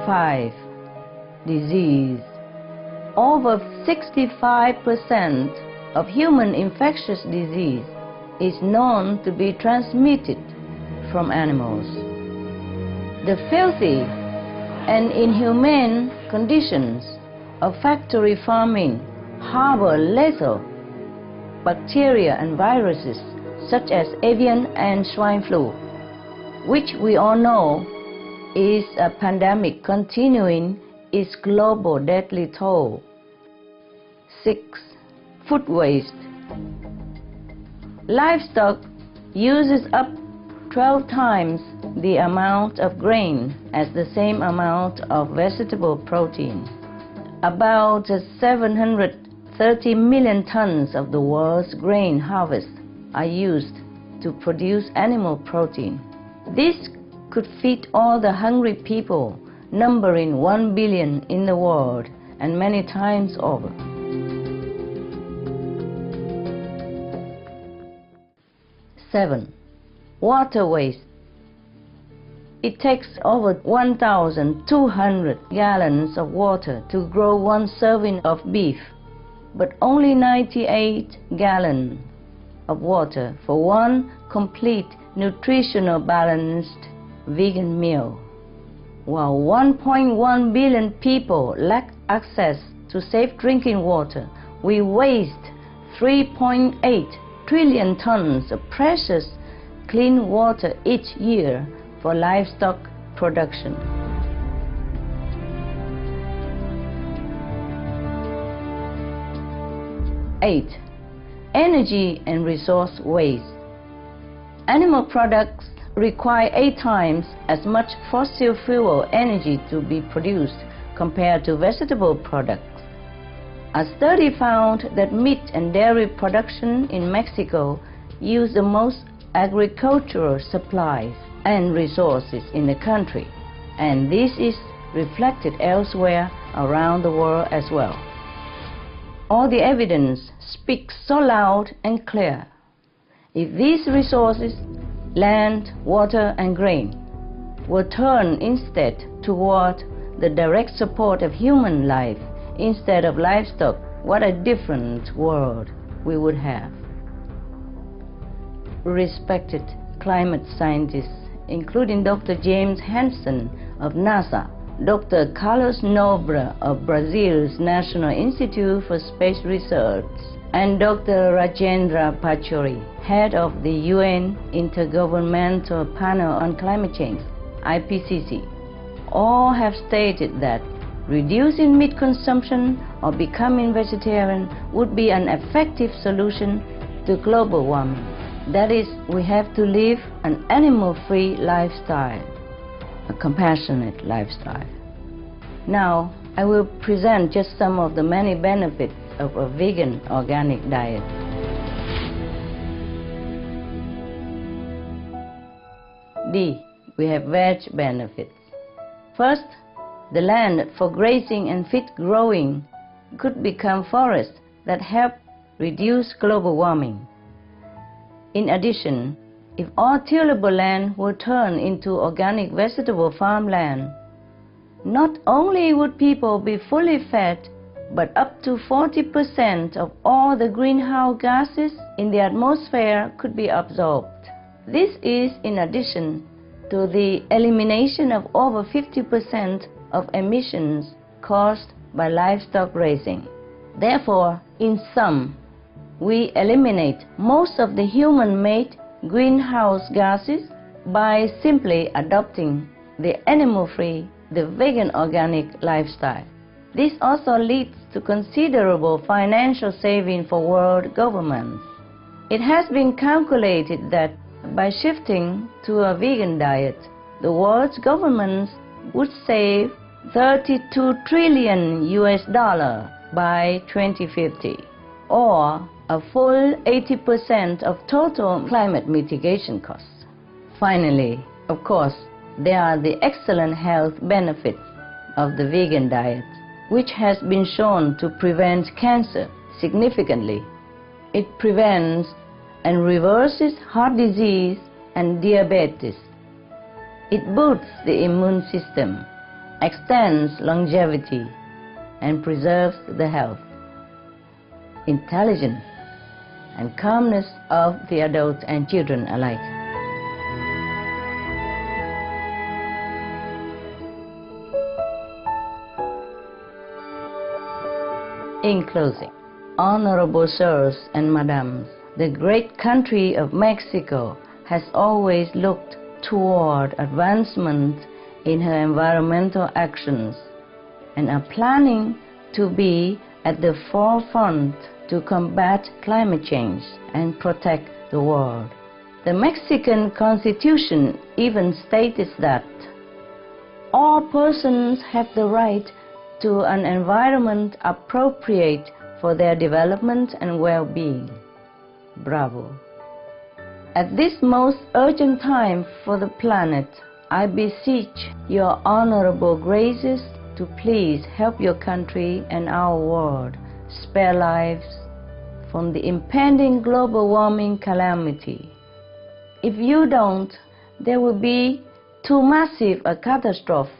5. Disease. Over 65% of human infectious disease is known to be transmitted from animals. The filthy and inhumane conditions of factory farming harbor lethal bacteria and viruses such as avian and swine flu, which we all know is a pandemic continuing its global deadly toll. 6. Food waste. Livestock uses up 12 times the amount of grain as the same amount of vegetable protein. About 730 million tons of the world's grain harvest are used to produce animal protein. This could feed all the hungry people, numbering 1 billion in the world and many times over. 7. Water waste. It takes over 1,200 gallons of water to grow one serving of beef, but only 98 gallons of water for one complete nutritional balanced vegan meal. While 1.1 billion people lack access to safe drinking water, we waste 3.8 trillion tons of precious clean water each year for livestock production. 8. Energy and resource waste. Animal products require 8 times as much fossil fuel energy to be produced compared to vegetable products. A study found that meat and dairy production in Mexico use the most agricultural supplies and resources in the country, and this is reflected elsewhere around the world as well. All the evidence speaks so loud and clear. If these resources, land, water, and grain, were turned instead toward the direct support of human life instead of livestock, what a different world we would have. Respected climate scientists, including Dr. James Hansen of NASA, Dr. Carlos Nobre of Brazil's National Institute for Space Research, and Dr. Rajendra Pachauri, head of the UN Intergovernmental Panel on Climate Change, IPCC, all have stated that reducing meat consumption or becoming vegetarian would be an effective solution to global warming. That is, we have to live an animal-free lifestyle, a compassionate lifestyle. Now, I will present just some of the many benefits of a vegan organic diet. D. We have veg benefits. First, the land for grazing and feed growing could become forests that help reduce global warming. In addition, if all tillable land were turned into organic vegetable farmland, not only would people be fully fed, but up to 40% of all the greenhouse gases in the atmosphere could be absorbed. This is in addition to the elimination of over 50% of emissions caused by livestock raising. Therefore, in sum, we eliminate most of the human-made greenhouse gases by simply adopting the animal-free, the vegan organic lifestyle. This also leads to considerable financial saving for world governments. It has been calculated that by shifting to a vegan diet, the world's governments would save $32 trillion by 2050, or a full 80% of total climate mitigation costs. Finally, of course, there are the excellent health benefits of the vegan diet, which has been shown to prevent cancer significantly. It prevents and reverses heart disease and diabetes. It boosts the immune system extends longevity, and preserves the health, intelligence, and calmness of the adults and children alike. In closing, honorable sirs and madams, the great country of Mexico has always looked toward advancement in her environmental actions and are planning to be at the forefront to combat climate change and protect the world. The Mexican Constitution even states that all persons have the right to an environment appropriate for their development and well-being. Bravo! At this most urgent time for the planet, I beseech your honorable graces to please help your country and our world spare lives from the impending global warming calamity. If you don't, there will be too massive a catastrophe,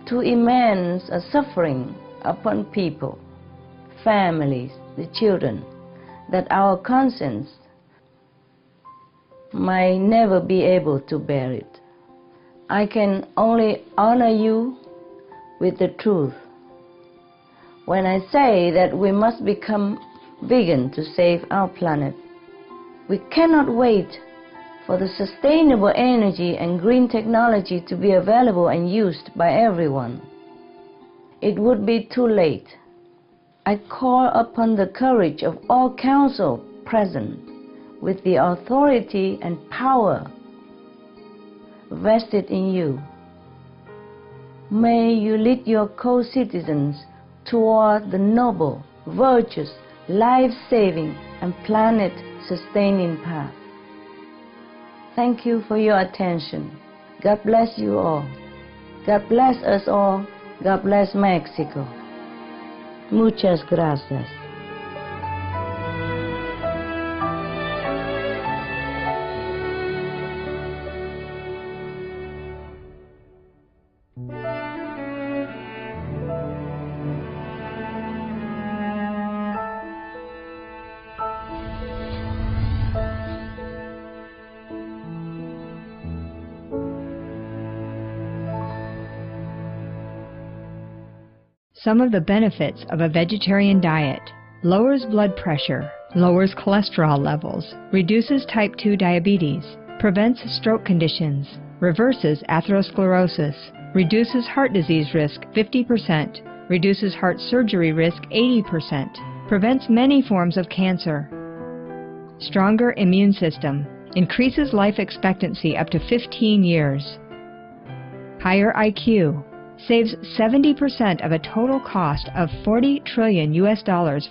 too immense a suffering upon people, families, the children, that our conscience might never be able to bear it. I can only honor you with the truth when I say that we must become vegan to save our planet. We cannot wait for the sustainable energy and green technology to be available and used by everyone. It would be too late. I call upon the courage of all council present with the authority and power vested in you. May you lead your co-citizens toward the noble, virtuous, life-saving, and planet-sustaining path. Thank you for your attention. God bless you all. God bless us all. God bless Mexico. Muchas gracias. Some of the benefits of a vegetarian diet: lowers blood pressure, lowers cholesterol levels, reduces type 2 diabetes, prevents stroke conditions, reverses atherosclerosis, reduces heart disease risk 50%, reduces heart surgery risk 80%, prevents many forms of cancer. Stronger immune system, increases life expectancy up to 15 years. Higher IQ, saves 70% of a total cost of $40 trillion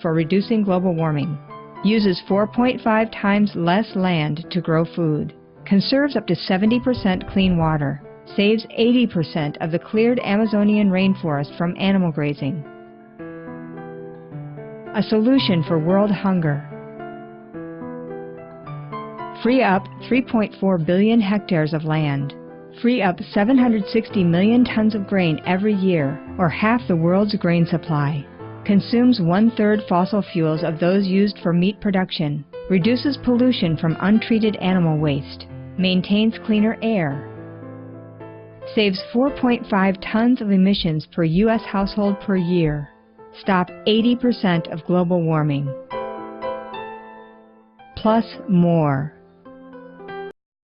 for reducing global warming, uses 4.5 times less land to grow food, conserves up to 70% clean water, saves 80% of the cleared Amazonian rainforest from animal grazing. A solution for world hunger. Free up 3.4 billion hectares of land. Free up 760 million tons of grain every year, or half the world's grain supply. Consumes 1/3 fossil fuels of those used for meat production. Reduces pollution from untreated animal waste. Maintains cleaner air. Saves 4.5 tons of emissions per U.S. household per year. Stop 80% of global warming. Plus more.